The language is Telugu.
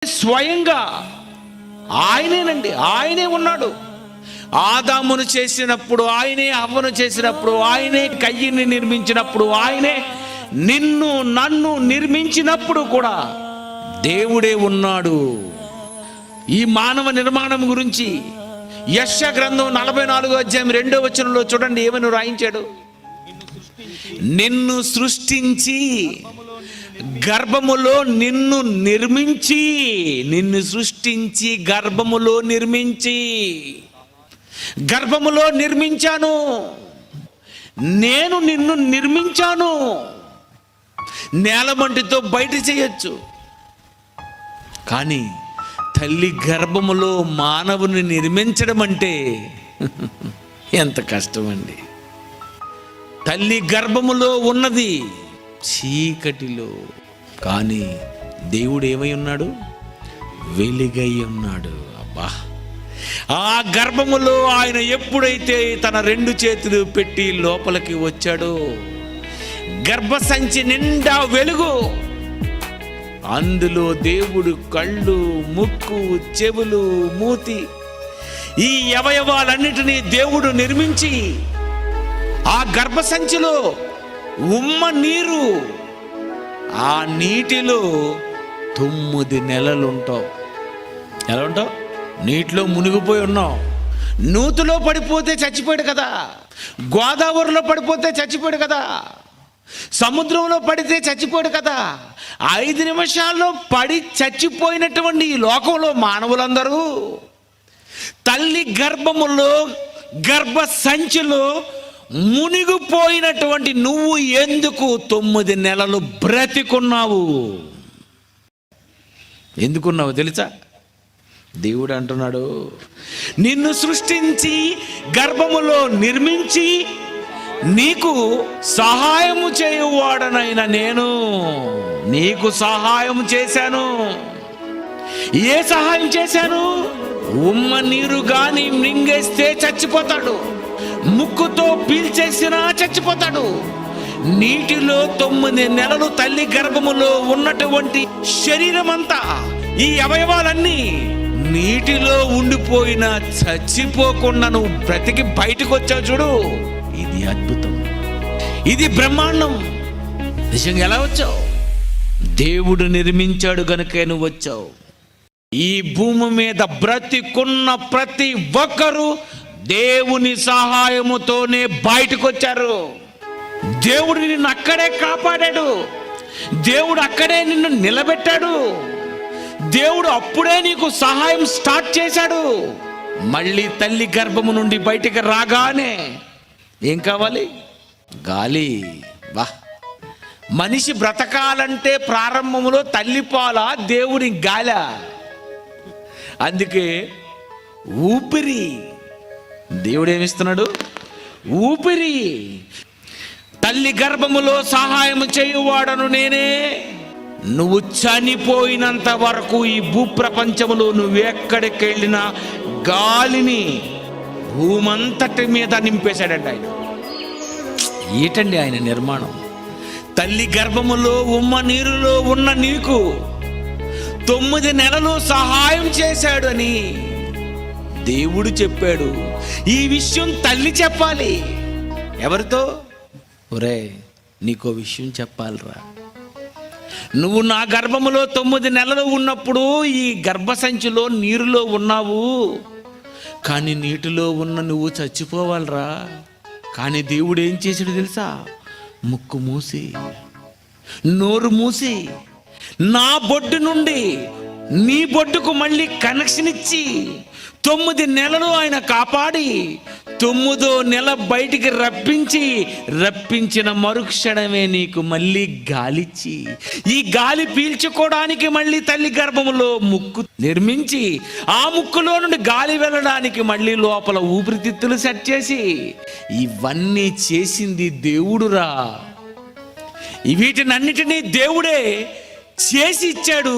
స్వయంగా ఆయనేనండి, ఆయనే ఉన్నాడు. ఆదామును చేసినప్పుడు ఆయనే, హవ్వను చేసినప్పుడు ఆయనే, కయ్యని నిర్మించినప్పుడు ఆయనే, నిన్ను నన్ను నిర్మించినప్పుడు కూడా దేవుడే ఉన్నాడు. ఈ మానవ నిర్మాణం గురించి యెషయా గ్రంథం 44వ అధ్యాయం 2వ వచనంలో చూడండి ఏమని రాయించాడు. నిన్ను సృష్టించి గర్భములో నిన్ను నిర్మించి, నిన్ను సృష్టించి గర్భములో నిర్మించి, గర్భములో నిర్మించాను, నేను నిన్ను నిర్మించాను. నేలమంటితో బయట చేయొచ్చు, కానీ తల్లి గర్భములో మానవుని నిర్మించడం అంటే ఎంత కష్టమండి. తల్లి గర్భములో ఉన్నది చీకటిలో, కానీ దేవుడు ఏమై ఉన్నాడు? వెలుగై ఉన్నాడు. అబ్బా, ఆ గర్భములో ఆయన ఎప్పుడైతే తన 2 చేతులు పెట్టి లోపలికి వచ్చాడో, గర్భసంచి నిండా వెలుగు, అందులో దేవుడు కళ్ళు, ముక్కు, చెవులు, మూతి, ఈ అవయవాలన్నిటినీ దేవుడు నిర్మించి ఆ గర్భసంచిలో ఉమ్మ నీరు, ఆ నీటిలో 9 నెలలుంటావు. ఎలా ఉంటావు? నీటిలో మునిగిపోయి ఉన్నావు. నూతిలో పడిపోతే చచ్చిపోయాడు కదా, గోదావరిలో పడిపోతే చచ్చిపోయాడు కదా, సముద్రంలో పడితే చచ్చిపోయాడు కదా. 5 నిమిషాల్లో పడి చచ్చిపోయినటువంటి ఈ లోకంలో మానవులందరూ తల్లి గర్భములో, గర్భ సంచిలో మునిగిపోయినటువంటి నువ్వు ఎందుకు 9 నెలలు బ్రతికున్నావు? ఎందుకున్నావు తెలుసా? దేవుడు అంటున్నాడు, నిన్ను సృష్టించి గర్భములో నిర్మించి నీకు సహాయము చేయువాడనైనా నేను నీకు సహాయం చేశాను. ఏ సహాయం చేశాను? ఉమ్మ నీరు గాని మింగేస్తే చచ్చిపోతాడు, ముక్కుతో పీల్చేసినా చచ్చిపోతాడు. నీటిలో 9 నెలలు తల్లి గర్భములో ఉన్నటువంటి శరీరం అంతా, ఈ అవయవాలన్నీ నీటిలో ఉండిపోయినా చచ్చిపోకుండా నువ్వు బ్రతికి బయటకు వచ్చావు చూడు. ఇది అద్భుతం, ఇది బ్రహ్మాండం. నిజంగా ఎలా వచ్చావు? దేవుడు నిర్మించాడు గనుకే నువ్వు వచ్చావు. ఈ భూమి మీద బ్రతికున్న ప్రతి ఒక్కరూ దేవుని సహాయముతోనే బయటకు వచ్చారు. దేవుడు నిన్ను అక్కడే కాపాడాడు, దేవుడు అక్కడే నిన్ను నిలబెట్టాడు, దేవుడు అప్పుడే నీకు సహాయం స్టార్ట్ చేశాడు. మళ్ళీ తల్లి గర్భము నుండి బయటికి రాగానే ఏం కావాలి? గాలి. వా, మనిషి బ్రతకాలంటే ప్రారంభంలో తల్లిపాల, దేవుని గాల. అందుకే ఊపిరి, దేవుడు ఏమిస్తున్నాడు? ఊపిరి. తల్లి గర్భములో సహాయం చేయువాడను నేనే. నువ్వు చనిపోయినంత వరకు ఈ భూప్రపంచములో నువ్వెక్కడికి వెళ్ళినా గాలిని భూమంతటి మీద నింపేశాడండి ఆయన. ఏటండి ఆయన నిర్మాణం? తల్లి గర్భములో ఉమ్మ నీరులో ఉన్న నీకు 9 నెలలు సహాయం చేశాడు అని దేవుడు చెప్పాడు. ఈ విషయం తల్లి చెప్పాలి. ఎవరితో? ఒరే, నీకో విషయం చెప్పాలిరా. నువ్వు నా గర్భములో 9 నెలలు ఉన్నప్పుడు ఈ గర్భసంచిలో నీరులో ఉన్నావు, కానీ నీటిలో ఉన్న నువ్వు చచ్చిపోవాలిరా. కానీ దేవుడు ఏం చేశాడు తెలుసా? ముక్కు మూసి, నోరు మూసి, నా బొడ్డు నుండి నీ బొడ్డుకు మళ్ళీ కనెక్షన్ ఇచ్చి 9 నెలలు ఆయన కాపాడి 9వ నెల బయటికి రప్పించిన మరుక్షణమే నీకు మళ్ళీ గాలిచ్చి, ఈ గాలి పీల్చుకోవడానికి మళ్ళీ తల్లి గర్భములో ముక్కు నిర్మించి, ఆ ముక్కులో నుండి గాలి వెళ్ళడానికి మళ్ళీ లోపల ఊపిరితిత్తులు సెట్ చేసి, ఇవన్నీ చేసింది దేవుడురా. వీటినన్నిటినీ దేవుడే చేసి ఇచ్చాడు.